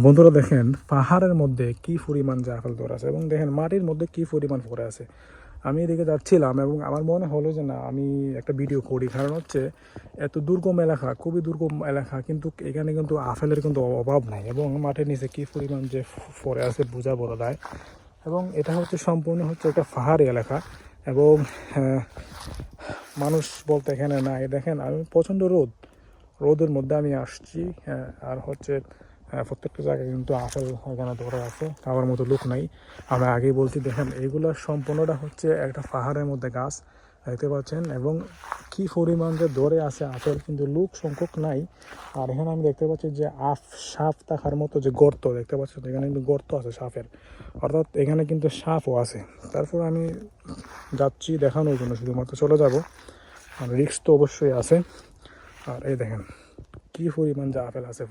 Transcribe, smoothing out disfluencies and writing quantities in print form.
বন্ধুরা দেখেন পাহাড়ের মধ্যে কি পরিমাণ জাফল ধরে আছে এবং দেখেন মাটির মধ্যে কি পরিমাণ পড়ে আছে। আমি এদিকে যাচ্ছিলাম এবং আমার মনে হলো যে না আমি একটা ভিডিও করি, কারণ হচ্ছে এত দুর্গম এলাকা, খুবই দুর্গম এলাকা, কিন্তু এখানে কিন্তু আপেলের কিন্তু অভাব নাই এবং মাটির নিচে কি পরিমাণ যে পড়ে আছে বোঝা বড় দায়। এবং এটা হচ্ছে সম্পূর্ণ হচ্ছে একটা পাহাড়ি এলাকা এবং মানুষ বলতে এখানে নাই। দেখেন আমি প্রচণ্ড রোদের মধ্যে আমি আসছি, আর হচ্ছে প্রত্যেকটা জায়গায় কিন্তু আপেল এখানে ধরে আছে, খাওয়ার মতো লোক নাই। আমি আগেই বলছি দেখেন এইগুলো সম্পূর্ণটা হচ্ছে একটা পাহাড়ের মধ্যে গাছ দেখতে পাচ্ছেন এবং কি পরিমাণ যে ধরে আছে আপেল, কিন্তু লোক সংখ্যক নাই। আর এখানে আমি দেখতে পাচ্ছি যে সাপ থাকার মতো যে গর্ত দেখতে পাচ্ছেন, এখানে কিন্তু গর্ত আছে সাপের, অর্থাৎ এখানে কিন্তু সাপও আছে। তারপর আমি যাচ্ছি দেখানোর জন্য, শুধুমাত্র চলে যাব, আর রিস্ক তো অবশ্যই আছে। আর এই দেখেন কি পরিমাণ যে আপেল আছে।